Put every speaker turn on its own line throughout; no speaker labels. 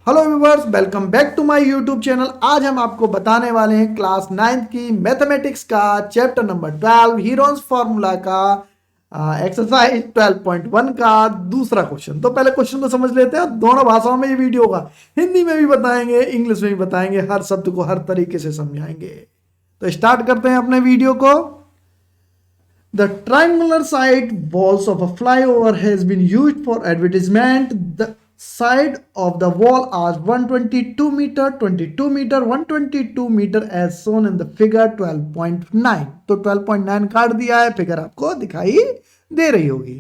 Hello viewers, welcome back to my YouTube channel. आज हम आपको बताने वाले हैं क्लास 9th की मैथमेटिक्स का चैप्टर नंबर 12 हीरोन्स फार्मूला का एक्सरसाइज 12.1 का दूसरा क्वेश्चन। तो पहले क्वेश्चन को समझ लेते हैं। दोनों भाषाओं में ये वीडियो होगा, हिंदी में भी बताएंगे, इंग्लिश में भी बताएंगे, हर शब्द को हर तरीके से समझाएंगे। तो स्टार्ट करते हैं अपने वीडियो को। The triangular side walls of a flyover has been used for advertisement. The side of the wall are 122 meter, 22 meter, 122 meter as shown in the figure 12.9. तो 12.9 काट दिया है, फिगर आपको दिखाई दे रही होगी।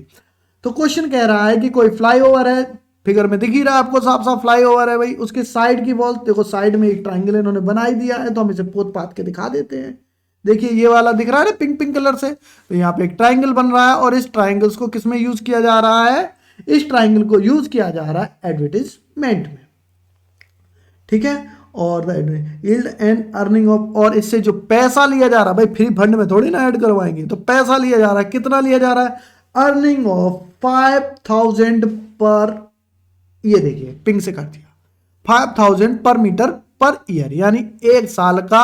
तो क्वेश्चन कह रहा है कि कोई फ्लाईओवर है, फिगर में दिख ही रहा है आपको, साफ साफ फ्लाईओवर है भाई। उसके साइड की वॉल देखो, साइड में एक ट्राइंगल इन्होंने बना ही दिया है, तो हम इसे पोत पात के दिखा देते हैं। देखिए ये वाला दिख रहा है ना पिंक पिंक कलर से, तो यहाँ पे एक ट्राइंगल बन रहा है और इस ट्राइंगल्स को किस में यूज किया जा रहा है? इस ट्राइंगल को यूज किया जा रहा है एडवर्टीजमेंट में, ठीक है। और यील्ड एंड अर्निंग ऑफ, और इससे जो पैसा लिया जा रहा है भाई, फ्री फंड में थोड़ी ना ऐड करवाएंगे, तो पैसा लिया जा रहा है। कितना लिया जा रहा है? अर्निंग ऑफ 5000 पर, ये देखिए पिंक से कर दिया, 5000 पर मीटर पर ईयर, यानी एक साल का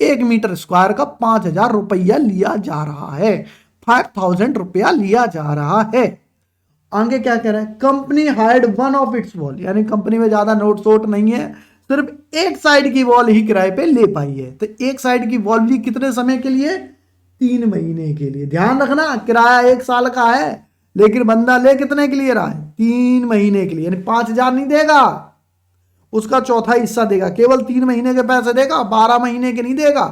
1 मीटर स्क्वायर का 5000 रुपया लिया जा रहा है। 5000 रुपया लिया जा रहा है। आगे क्या कह रहा है? Company hired one of its wall, यानी कंपनी में ज्यादा नोट शोट नहीं है, सिर्फ एक साइड की वॉल ही किराए पे ले पाई है। तो एक साइड की वॉल भी कितने समय के लिए? 3 महीने के लिए। ध्यान रखना, किराया 1 साल का है, लेकिन बंदा ले कितने के लिए रहा है? 3 महीने के लिए, यानी 5000 नहीं देगा, उसका चौथा हिस्सा देगा, केवल 3 महीने के पैसे देगा, 12 महीने के नहीं देगा।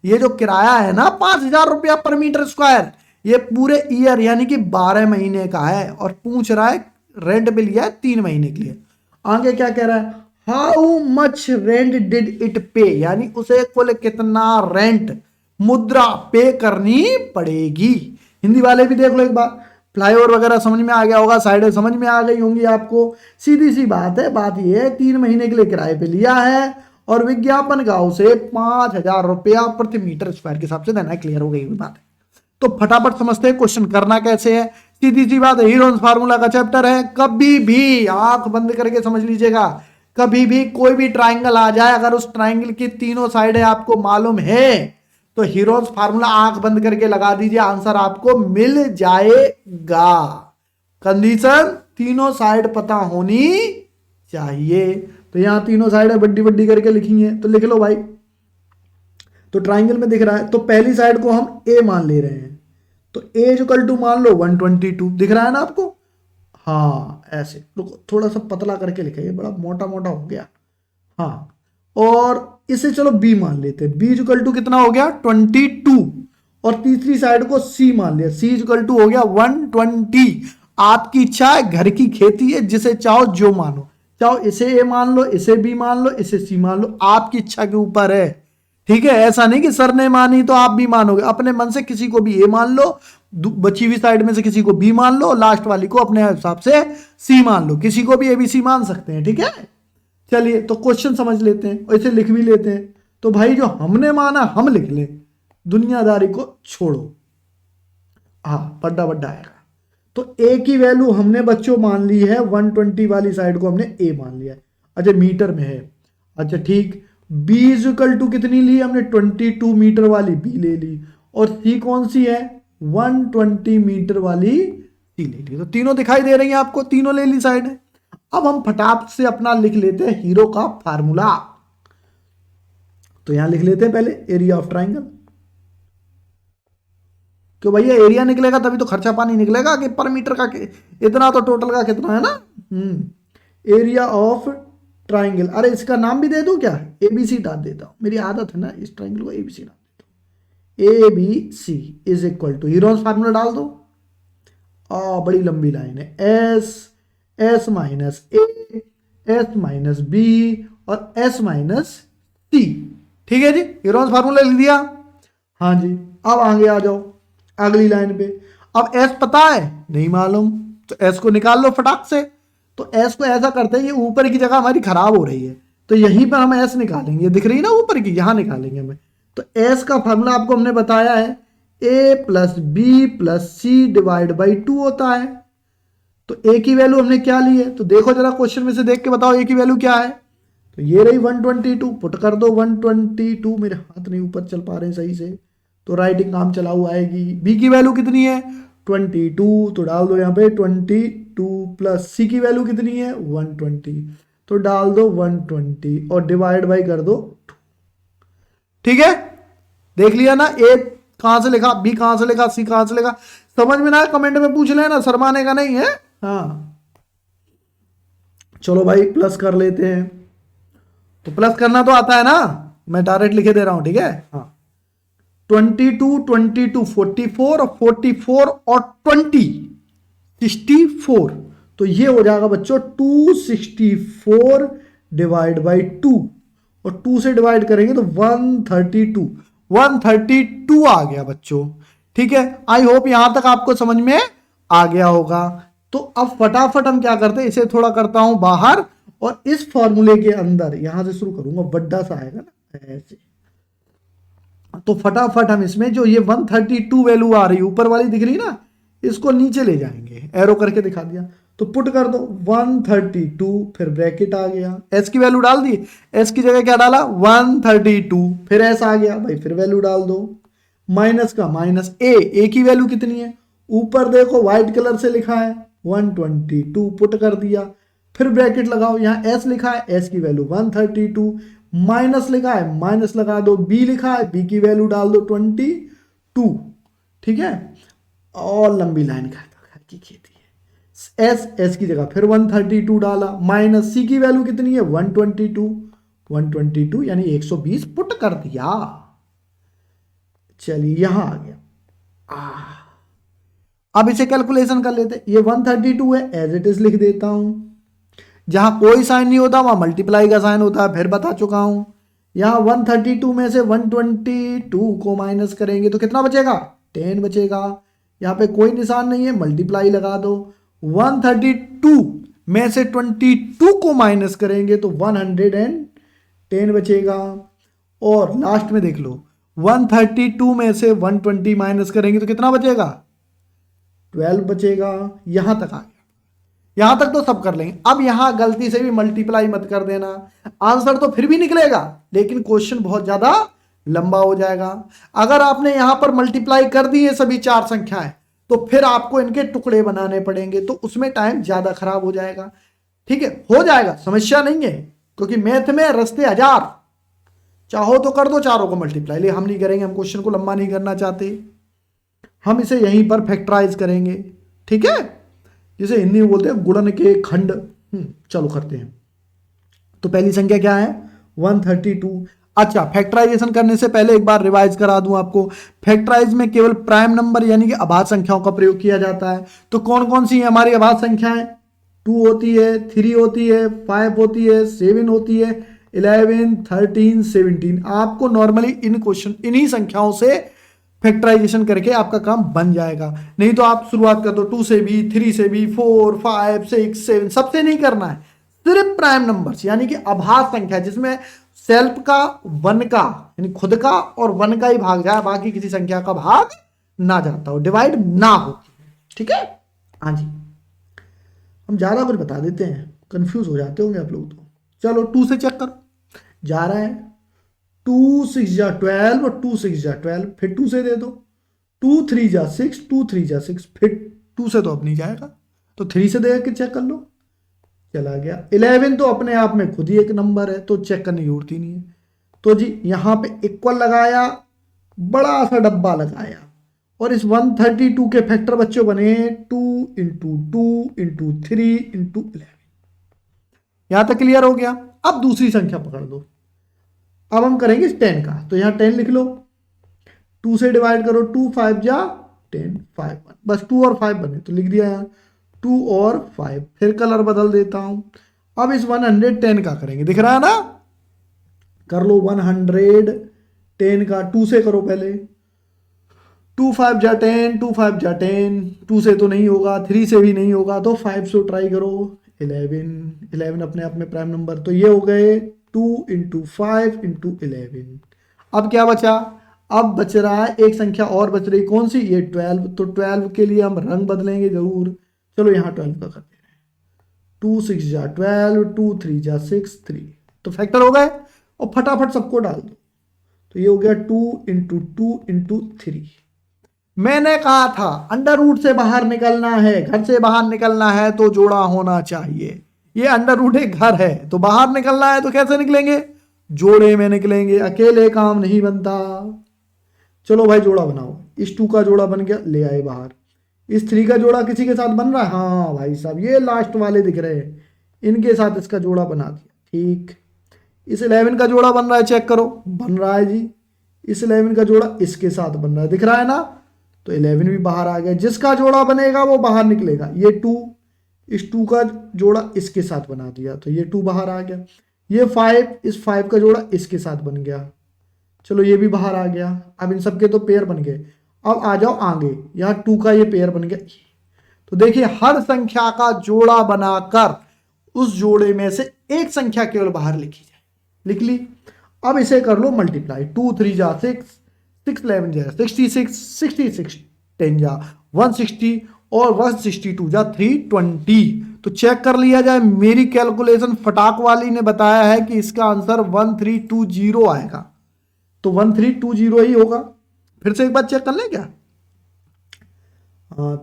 ये जो किराया है ना 5000 रुपया पर मीटर स्क्वायर, ये पूरे ईयर यानी कि 12 महीने का है, और पूछ रहा है रेंट पे लिया है 3 महीने के लिए। आगे क्या कह रहा है? How much rent did it पे, यानी उसे कुल कितना रेंट, मुद्रा पे करनी पड़ेगी। हिंदी वाले भी देख लो एक बार, फ्लाईओवर वगैरह समझ में आ गया होगा, साइडें समझ में आ गई होंगी आपको। सीधी सी बात है, बात यह है 3 महीने के लिए किराए पे लिया है और विज्ञापन का उसे 5000 रुपया प्रति मीटर स्क्वायर के हिसाब से देना है। क्लियर हो गई बात है? तो फटाफट समझते हैं क्वेश्चन करना कैसे है। सीधी सी बात है, हीरोन्स फार्मूला का चैप्टर है। कभी भी आंख बंद करके समझ लीजिएगा, कभी भी कोई भी ट्राइंगल आ जाए, अगर उस ट्राइंगल की तीनों साइडें आपको मालूम है तो हीरोन्स फार्मूला आंख बंद करके लगा दीजिए, आंसर आपको मिल जाएगा। कंडीशन, तीनों साइड पता होनी चाहिए। तो यहां तीनों साइड बड्डी बड्डी करके लिखी है, तो लिख लो भाई। तो ट्राइंगल में दिख रहा है, तो पहली साइड को हम ए मान ले रहे हैं, तो ए इक्वल टू मान लो 122, दिख रहा है ना आपको? हाँ ऐसे, रुको थोड़ा सा पतला करके लिखा, ये बड़ा मोटा मोटा हो गया। हाँ, और इसे चलो बी मान लेते हैं। बी इक्वल टू कितना हो गया? 22, और तीसरी साइड को सी मान लिया, सी इक्वल टू हो गया 120। आपकी इच्छा है, घर की खेती है, जिसे चाहो जो मानो, चाहो इसे ए मान लो, इसे बी मान लो, इसे सी मान लो, आपकी इच्छा के ऊपर है, ठीक है। ऐसा नहीं कि सर ने मानी तो आप भी मानोगे, अपने मन से किसी को भी ए मान लो, बची हुई साइड में से किसी को बी मान लो, लास्ट वाली को अपने हिसाब से सी मान लो, किसी को भी ए बी सी मान सकते हैं, ठीक है। चलिए तो क्वेश्चन समझ लेते हैं और इसे लिख भी लेते हैं। तो भाई जो हमने माना हम लिख लें, दुनियादारी को छोड़ो। हाँ, बड्डा बड्डा आएगा। तो ए की वैल्यू हमने बच्चों मान ली है, 120 वाली साइड को हमने ए मान लिया है। अच्छा मीटर में है, अच्छा ठीक। बी इक्वल टू कितनी ली हमने? 22 मीटर वाली बी ले ली, और सी कौन सी है? 120 मीटर वाली सी ले ली। तो तीनों दिखाई दे रही है आपको, तीनों ले ली साइड है। अब हम फटाफट से अपना लिख लेते हैं हीरो का फार्मूला। तो यहां लिख लेते हैं पहले एरिया ऑफ ट्राइंगल। क्यों भैया? एरिया निकलेगा तभी तो खर्चा पानी निकलेगा, कि पर मीटर का इतना, तो टोटल का कितना है ना। एरिया ऑफ ट्राइंगल, अरे इसका नाम भी दे दूं क्या? एबीसी डाल देता हूं, मेरी आदत है ना, इस ट्राइंगल को एबीसी डाल देता हूं। ABC is equal to, Heron's formula डाल दो। बड़ी लंबी लाइन है, S minus A, S minus B, और एस माइनस सी, ठीक है जी। हीरोन्स फार्मूला लिख दिया। हाँ जी, अब आगे आ जाओ अगली लाइन पे। अब एस पता है? नहीं मालूम, तो एस को निकाल लो फटाक से। तो एस को ऐसा करते हैं, ये ऊपर की जगह हमारी खराब हो रही है, तो यहीं पर हम एस निकालेंगे, दिख रही है ना ऊपर की, यहां निकालेंगे हमें। तो एस का फार्मूला आपको हमने बताया है, A plus B plus C divide by 2 होता है। तो ए की वैल्यू हमने क्या ली है? तो देखो जरा क्वेश्चन में से देख के बताओ ए की वैल्यू क्या है। तो ये रही 122, पुट कर दो 122, मेरे हाथ नहीं ऊपर चल पा रहे हैं सही से, तो राइटिंग काम चला हुआ आएगी। बी की वैल्यू कितनी है 22, तो डाल दो यहाँ पे 22 प्लस सी की वैल्यू कितनी है 120, तो डाल दो 120 और डिवाइड बाई कर दो 2। ठीक है, देख लिया ना, ए कहां से लिखा, बी कहां से लिखा, सी कहां से लिखा, समझ में ना आया कमेंट में पूछ लेना, शर्माने का नहीं है। हाँ चलो भाई प्लस कर लेते हैं, तो प्लस करना तो आता है ना, मैं डायरेक्ट लिखे दे रहा हूं, ठीक है। हाँ 22 22 44 और 44 और 20 64, तो ये हो जाएगा बच्चों 264 डिवाइड बाई 2, और 2 से डिवाइड करेंगे तो 132 132 आ गया बच्चों। ठीक है, आई होप यहां तक आपको समझ में आ गया होगा। तो अब फटाफट हम क्या करते हैं, इसे थोड़ा करता हूं बाहर, और इस फॉर्मूले के अंदर यहां से शुरू करूंगा, बड्डा सा आएगा ना ऐसे, तो फटाफट हम इसमें जो ये 132 वैल्यू आ रही है ऊपर वाली दिख रही ना, इसको नीचे ले जाएंगे, एरो करके दिखा दिया, तो पुट कर दो 132, फिर ब्रैकेट आ गया, एस की वैल्यू डाल दी, एस की जगह क्या डाला 132, फिर एस आ गया भाई, फिर वैल्यू डाल दो, माइनस का माइनस, ए की वैल्यू कितनी है, ऊपर देखो व्हाइट कलर से लिखा है 122, पुट कर दिया, फिर ब्रैकेट लगाओ, यहां एस लिखा है, एस की वैल्यू 132, माइनस लिखा है माइनस लगा दो, बी लिखा है बी की वैल्यू डाल दो 22। ठीक है, और लंबी लाइन घर की खेती है, एस की जगह फिर 132 डाला, माइनस सी की वैल्यू कितनी है 122 यानी 120 पुट कर दिया। चलिए यहां आ गया, अब इसे कैलकुलेशन कर लेते, ये 132 है, एज इट इज लिख देता हूं, जहां कोई साइन नहीं होता वहां मल्टीप्लाई का साइन होता है, फिर बता चुका हूं। यहां 132 में से 122 को माइनस करेंगे तो कितना बचेगा 10 बचेगा, यहां पे कोई निशान नहीं है, मल्टीप्लाई लगा दो, 132 में से 22 को माइनस करेंगे तो 110 बचेगा, और लास्ट में देख लो 132 में से 120 माइनस करेंगे तो कितना बचेगा 12 बचेगा। यहां तक आ गया, यहां तक तो सब कर लेंगे। अब यहां गलती से भी मल्टीप्लाई मत कर देना, आंसर तो फिर भी निकलेगा लेकिन क्वेश्चन बहुत ज्यादा लंबा हो जाएगा। अगर आपने यहां पर मल्टीप्लाई कर दी है सभी चार संख्याएं तो फिर आपको इनके टुकड़े बनाने पड़ेंगे, तो उसमें टाइम ज्यादा खराब हो जाएगा। ठीक है, हो जाएगा, समस्या नहीं है, क्योंकि मैथ में रास्ते हजार, चाहो तो कर दो चारों को मल्टीप्लाई, लेकिन हम नहीं करेंगे, हम क्वेश्चन को लंबा नहीं करना चाहते, हम इसे यहीं पर फैक्टराइज करेंगे। ठीक है, जिसे हिंदी में बोलते हैं गुणन के खंड। चलो करते हैं, तो पहली संख्या क्या है 132। अच्छा, फैक्टराइजेशन करने से पहले एक बार रिवाइज करा दूं आपको, फैक्टराइज में केवल प्राइम नंबर यानी कि अभाज्य संख्याओं का प्रयोग किया जाता है। तो कौन कौन सी है हमारी अभाज्य संख्याएं, 2 होती है, 3 होती है, 5 होती है, 7 होती है, 11 13 17। आपको नॉर्मली इन क्वेश्चन इन्हीं संख्याओं से फैक्टराइजेशन करके आपका काम बन जाएगा, नहीं तो आप शुरुआत कर दो 2 से भी, 3 से भी, 4 5 6 7, सबसे नहीं करना है, सिर्फ प्राइम नंबर्स यानी कि अभाज्य संख्या जिसमें सेल्फ का वन का यानी खुद का और वन का ही भाग जाए, बाकी किसी संख्या का भाग ना जाता हो, डिवाइड ना हो। ठीक है, हाँ जी, हम ज्यादा कुछ बता देते हैं, कंफ्यूज हो जाते होंगे आप लोग तो। चलो 2 से चेक करो, जा रहा है 2 6 जा 12 और 2 6 जा 12, फिर 2 से दे दो, 2 3 जा 6, 2 3 जा 6, फिर 2 से तो अब नहीं जाएगा, तो 3 से दे के चेक कर लो, चला गया। 11 तो अपने आप में खुद ही एक नंबर है तो चेक करने की जरूरत ही नहीं है। तो जी यहां पे इक्वल लगाया, बड़ा सा डब्बा लगाया, और इस 132 के फैक्टर बच्चों बने 2 इंटू 2 इंटू 3 इंटू 11। यहां तक क्लियर हो गया। अब दूसरी संख्या पकड़ दो, अब हम करेंगे 10 का, तो यहां 10 लिख लो, 2 से डिवाइड करो, 2 5 जा 10 5 1, बस 2 और 5 बने तो लिख दिया यहां 2 और 5, फिर कलर बदल देता हूं। अब इस 110 का करेंगे, दिख रहा है ना, कर लो 110 का, 2 से करो पहले, 2 5 जा 10, 2 5 जा 10, 2 से तो नहीं होगा, 3 से भी नहीं होगा, तो 5 से ट्राई करो, 11 अपने आप में प्राइम नंबर, तो ये हो गए 2 इंटू 5 इंटू 11। अब क्या बचा, अब बच रहा है एक संख्या और बच रही, कौन सी, ये 12, तो 12 के लिए हम रंग बदलेंगे जरूर, चलो यहां 12 का कर दे रहे हैं, 2 6 जा 12, 2 3 जा 6 3, तो फैक्टर हो गए और फटाफट सबको डाल दो। तो ये हो गया 2 × 2 × 3। मैंने कहा था अंडर रूट से बाहर निकलना है, घर से बाहर निकलना है तो जोड़ा होना चाहिए। ये अंडर रूट एक घर है तो बाहर निकलना है तो कैसे निकलेंगे? जोड़े में निकलेंगे, अकेले काम नहीं बनता। चलो भाई जोड़ा बनाओ। इस 2 का जोड़ा बन गया, ले आए बाहर। इस 3 का जोड़ा किसी के साथ बन रहा है? हाँ भाई साहब, ये लास्ट वाले दिख रहे हैं, इनके साथ इसका जोड़ा बना दिया। ठीक, इस 11 का जोड़ा बन रहा है, चेक करो, बन रहा है जी। इस 11 का जोड़ा इसके साथ बन रहा है, दिख रहा है ना? तो 11 भी बाहर आ गया। जिसका जोड़ा बनेगा वो बाहर निकलेगा। ये 2, इस 2 का जोड़ा इसके साथ बना दिया तो ये 2 बाहर आ गया। ये 5, इस 5 का जोड़ा इसके साथ बन गया, चलो ये भी बाहर आ गया। अब इन सबके तो पेयर बन गए। अब आ जाओ आगे, यहाँ 2 का ये पेयर बन गया। तो देखिए हर संख्या का जोड़ा बनाकर उस जोड़े में से एक संख्या केवल बाहर लिखी जाए। लिख ली। अब इसे कर लो मल्टीप्लाई। 2 3 जा 6, 6 11 जा 66, 66 10 जा 160 और 162 जा 320। तो चेक कर लिया जाए। मेरी कैलकुलेशन फटाक वाली ने बताया है कि इसका आंसर 1320 आएगा, तो 1320 ही होगा। फिर से एक बार चेक कर लें क्या?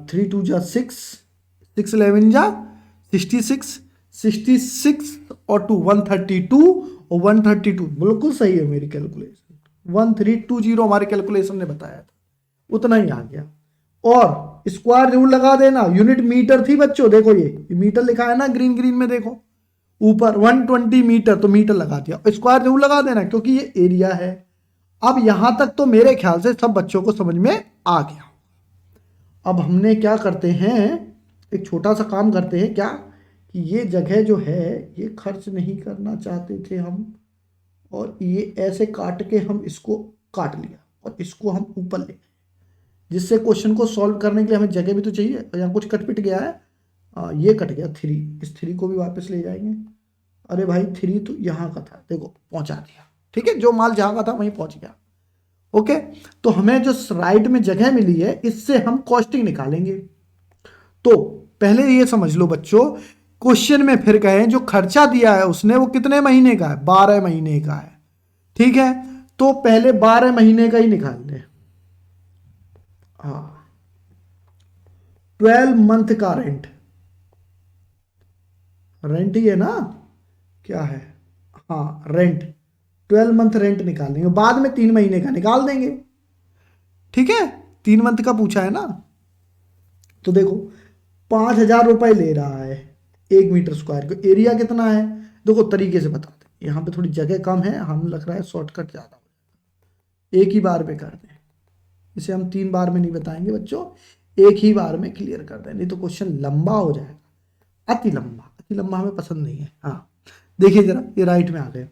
3 2 जा 6, 6 11 जा 66, 66 और 2 132 और 132 बिल्कुल सही है मेरी कैलकुलेशन। 1320 हमारी कैलकुलेशन ने बताया था, उतना ही आ गया। और स्क्वायर रूल लगा देना। यूनिट मीटर थी बच्चों, देखो ये मीटर लिखा है ना ग्रीन ग्रीन में, देखो ऊपर 120 मीटर, तो मीटर लगा दिया। स्क्वायर रूल लगा देना क्योंकि ये एरिया है। अब यहां तक तो मेरे ख्याल से सब बच्चों को समझ में आ गया। अब हमने क्या करते हैं, एक छोटा सा काम करते हैं, क्या कि ये जगह जो है ये खर्च नहीं करना चाहते थे हम, और ये ऐसे काट के हम इसको काट लिया और इसको हम ऊपर ले गए, जिससे क्वेश्चन को सॉल्व करने के लिए हमें जगह भी तो चाहिए। और यहाँ कुछ कट पिट गया है, ये कट गया 3, इस 3 को भी वापस ले जाएंगे। अरे भाई 3 तो यहाँ का था, देखो पहुंचा दिया। ठीक है, जो माल जहाँ का था वहीं पहुंच गया। ओके, तो हमें जो राइट में जगह मिली है इससे हम कॉस्टिंग निकालेंगे। तो पहले ये समझ लो बच्चों, क्वेश्चन में फिर कहें जो खर्चा दिया है उसने वो कितने महीने का है? 12 महीने का है। ठीक है, तो पहले 12 महीने का ही निकाल लें। हाँ, 12 मंथ का रेंट, रेंट ही है ना, क्या है? हाँ रेंट, 12 मंथ रेंट निकाल लेंगे। बाद में 3 महीने का निकाल देंगे। ठीक है, 3 मंथ का पूछा है ना। तो देखो 5,000 रुपए ले रहा है 1 मीटर स्क्वायर को। एरिया कितना है? देखो तरीके से बताते हैं, यहाँ पे थोड़ी जगह कम है, हम लग रहा है शॉर्टकट ज़्यादा हो जाएगा। एक ही बार में कर दें, इसे हम 3 बार में नहीं बताएंगे बच्चों, एक ही बार में क्लियर कर दें, नहीं तो क्वेश्चन लंबा हो जाएगा। अति लंबा हमें पसंद नहीं है। हाँ देखिए जरा, ये राइट में आ गए।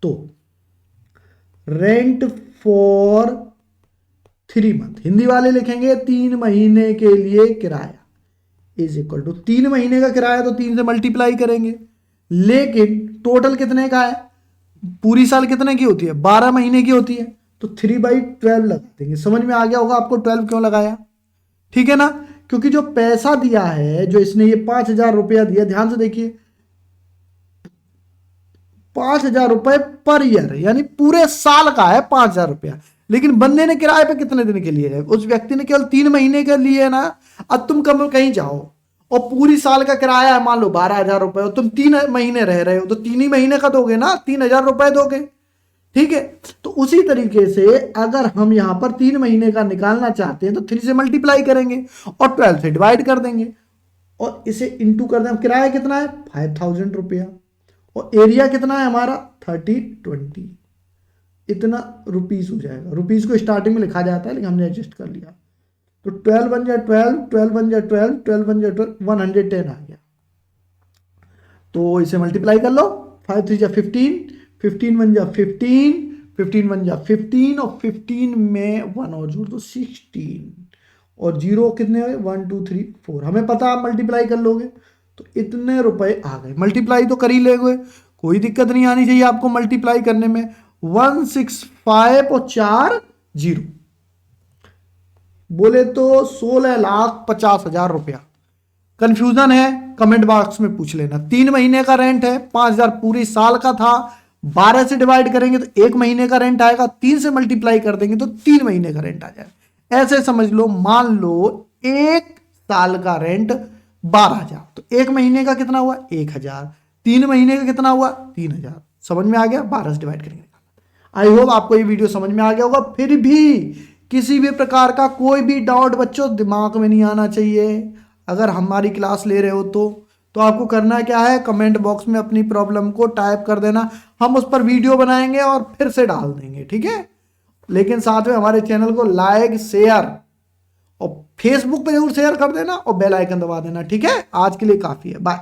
तो रेंट फॉर 3 मंथ, हिंदी वाले लिखेंगे 3 महीने के लिए किराया, इज इक्वल टू 3 महीने का किराया तो 3 से मल्टीप्लाई करेंगे। लेकिन टोटल कितने का है? पूरी साल कितने की होती है? 12 महीने की होती है, तो 3/12 लगा देंगे। समझ में आ गया होगा आपको 12 क्यों लगाया? ठीक है ना, क्योंकि जो पैसा दिया है, जो इसने ये 5,000 रुपया दिया, ध्यान से देखिए 5,000 रुपए पर ईयर, यानी पूरे साल का है 5,000 रुपया। लेकिन बंदे ने किराए पे कितने दिन के लिए है? उस व्यक्ति ने केवल 3 महीने के लिए ना। अब तुम कहीं जाओ और पूरी साल का किराया है मान लो 12,000 रुपए, और तुम 3 महीने रह रहे हो, तो 3 ही महीने का दोगे ना, 3,000 रुपए दोगे। ठीक है, तो उसी तरीके से अगर हम यहां पर 3 महीने का निकालना चाहते हैं तो 3 से मल्टीप्लाई करेंगे और 12 से डिवाइड कर देंगे और इसे इंटू कर दें। किराया कितना है? 5,000 रुपया, और एरिया कितना है हमारा? 30/20, इतना रुपीस हो जाएगा। रुपीस को स्टार्टिंग में लिखा जाता है लेकिन हमने एडजस्ट कर लिया। तो 12 बन जाए 12, 12 बन जाए 12, 12 बन जाए 12, 110 आ गया। तो इसे मल्टीप्लाई कर लो, 5 3 जा 15, 15 बन जा 15, 15 बन जा 15, और 15 में 1 और जोड़ दो 16, और 0 कितने हुए? 1 2 3 4। हमें पता आप मल्टीप्लाई कर लोगे, तो इतने रुपए आ गए। मल्टीप्लाई तो कर ही लेंगे, कोई दिक्कत नहीं आनी चाहिए आपको मल्टीप्लाई करने में। 165 और 4 0, बोले तो 16,50,000 रुपया कंफ्यूजन है कमेंट बॉक्स में पूछ लेना। 3 महीने का रेंट है, 5,000 पूरी साल का था, 12 से डिवाइड करेंगे तो 1 महीने का रेंट आएगा, 3 से मल्टीप्लाई कर देंगे तो 3 महीने का रेंट आ जाएगा। ऐसे समझ लो, मान लो 1 साल का रेंट 12,000, तो 1 महीने का कितना हुआ 1,000, 3 महीने का कितना हुआ 3,000। समझ में आ गया? 12 से डिवाइड करेंगे। आई होप आपको ये वीडियो समझ में आ गया होगा। फिर भी किसी भी प्रकार का कोई भी डाउट बच्चों दिमाग में नहीं आना चाहिए। अगर हमारी क्लास ले रहे हो तो आपको करना क्या है, कमेंट बॉक्स में अपनी प्रॉब्लम को टाइप कर देना, हम उस पर वीडियो बनाएंगे और फिर से डाल देंगे, ठीक है। लेकिन साथ में हमारे चैनल को लाइक, शेयर और फेसबुक पे जरूर शेयर कर देना और बेल आइकन दबा देना, ठीक है। आज के लिए काफी है, बाय।